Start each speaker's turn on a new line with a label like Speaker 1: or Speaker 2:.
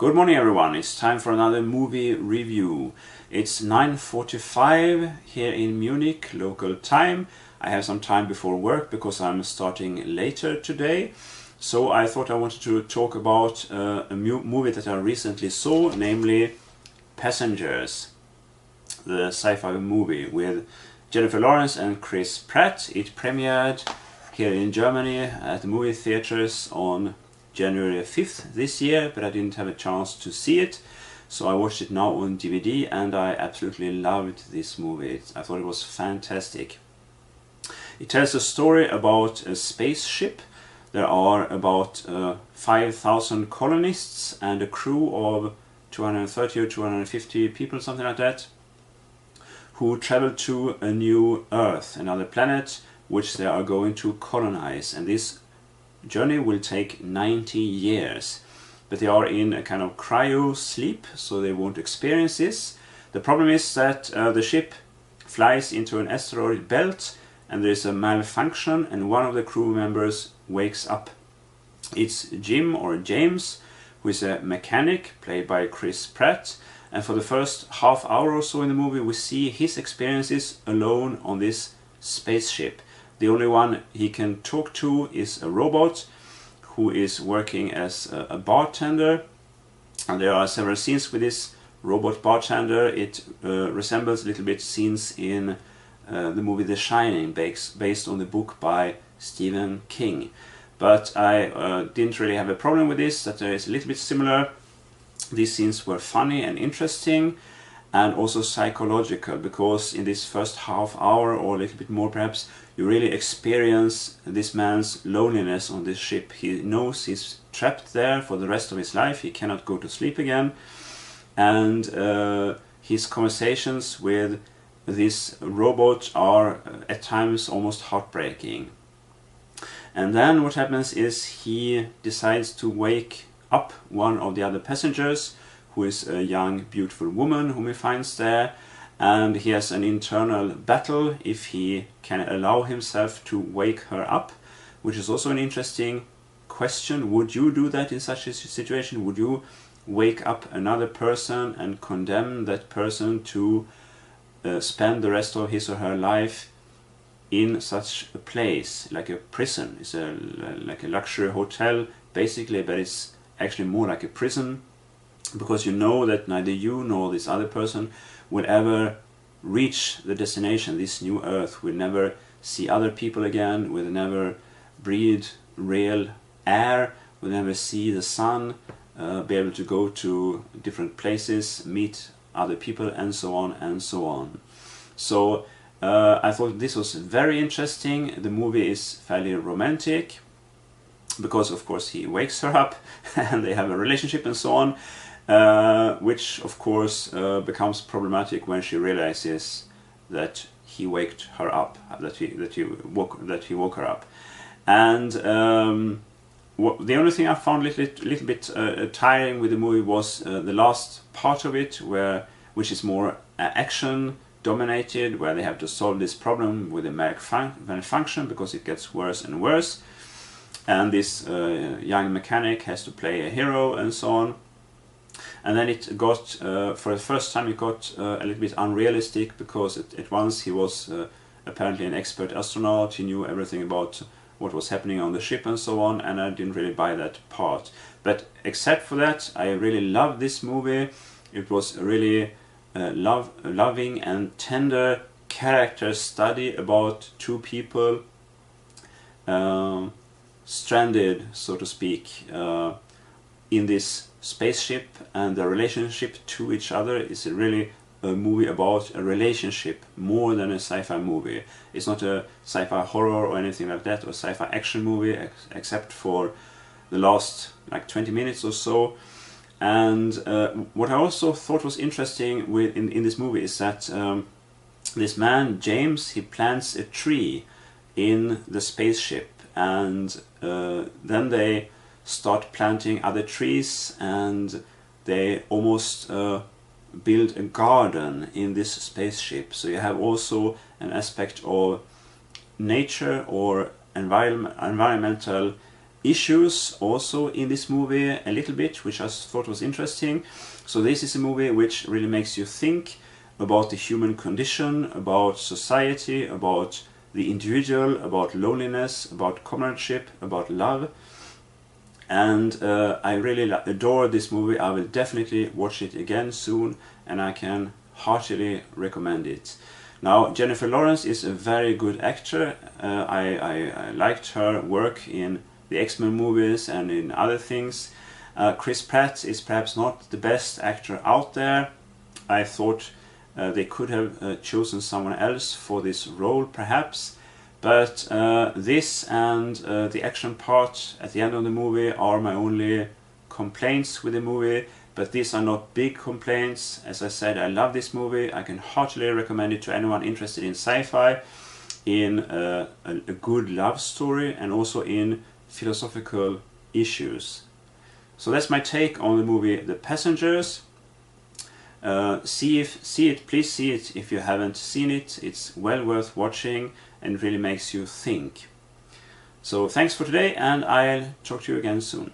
Speaker 1: Good morning everyone, it's time for another movie review. It's 9:45 here in Munich, local time. I have some time before work because I'm starting later today. So I thought I wanted to talk about a movie that I recently saw, namely Passengers, the sci-fi movie with Jennifer Lawrence and Chris Pratt. It premiered here in Germany at the movie theaters on January 5th this year, but I didn't have a chance to see it, so I watched it now on DVD and I absolutely loved this movie. I thought it was fantastic. It tells a story about a spaceship. There are about 5,000 colonists and a crew of 230 or 250 people, something like that, who travel to a new Earth, another planet, which they are going to colonize. And this journey will take 90 years. But they are in a kind of cryo sleep, so they won't experience this. The problem is that the ship flies into an asteroid belt and there is a malfunction and one of the crew members wakes up. It's Jim or James, who is a mechanic played by Chris Pratt, and for the first half hour or so in the movie we see his experiences alone on this spaceship. The only one he can talk to is a robot who is working as a bartender, and there are several scenes with this robot bartender. It resembles a little bit scenes in the movie The Shining, based on the book by Stephen King. But I didn't really have a problem with this, that there is a little bit similar. These scenes were funny and interesting and also psychological, because in this first half hour or a little bit more perhaps, you really experience this man's loneliness on this ship. He knows he's trapped there for the rest of his life, he cannot go to sleep again, and his conversations with this robot are at times almost heartbreaking. And then what happens is he decides to wake up one of the other passengers, who is a young beautiful woman whom he finds there, and he has an internal battle if he can allow himself to wake her up, which is also an interesting question. Would you do that in such a situation? Would you wake up another person and condemn that person to spend the rest of his or her life in such a place, like a prison? It's like a luxury hotel basically, but it's actually more like a prison, because you know that neither you nor this other person will ever reach the destination, this new Earth. Will never see other people again, will never breathe real air, will never see the sun, be able to go to different places, meet other people, and so on and so on. So I thought this was very interesting. The movie is fairly romantic, because of course he wakes her up and they have a relationship and so on, which of course becomes problematic when she realizes that he waked her up, that he woke her up. And the only thing I found a little bit tiring with the movie was the last part of it, which is more action dominated, where they have to solve this problem with the malfunction, because it gets worse and worse, and this young mechanic has to play a hero and so on. And then it got, for the first time, it got a little bit unrealistic, because at once he was apparently an expert astronaut, he knew everything about what was happening on the ship and so on, and I didn't really buy that part. But except for that, I really loved this movie. It was a really loving and tender character study about two people stranded, so to speak, in this spaceship, and the relationship to each other is really a movie about a relationship more than a sci-fi movie. It's not a sci-fi horror or anything like that, or sci-fi action movie, except for the last like 20 minutes or so. And what I also thought was interesting in this movie is that this man, James, he plants a tree in the spaceship, and then they start planting other trees, and they almost build a garden in this spaceship. So you have also an aspect of nature or environmental issues also in this movie a little bit, which I thought was interesting. So this is a movie which really makes you think about the human condition, about society, about the individual, about loneliness, about comradeship, about love. And I really adore this movie. I will definitely watch it again soon, and I can heartily recommend it. Now, Jennifer Lawrence is a very good actor. I liked her work in the X-Men movies and in other things. Chris Pratt is perhaps not the best actor out there. I thought they could have chosen someone else for this role perhaps, but this and the action part at the end of the movie are my only complaints with the movie. But these are not big complaints. As I said, I love this movie. I can heartily recommend it to anyone interested in sci-fi, in a good love story, and also in philosophical issues. So that's my take on the movie The Passengers. Please see it if you haven't seen it. It's well worth watching and really makes you think. So thanks for today, and I'll talk to you again soon.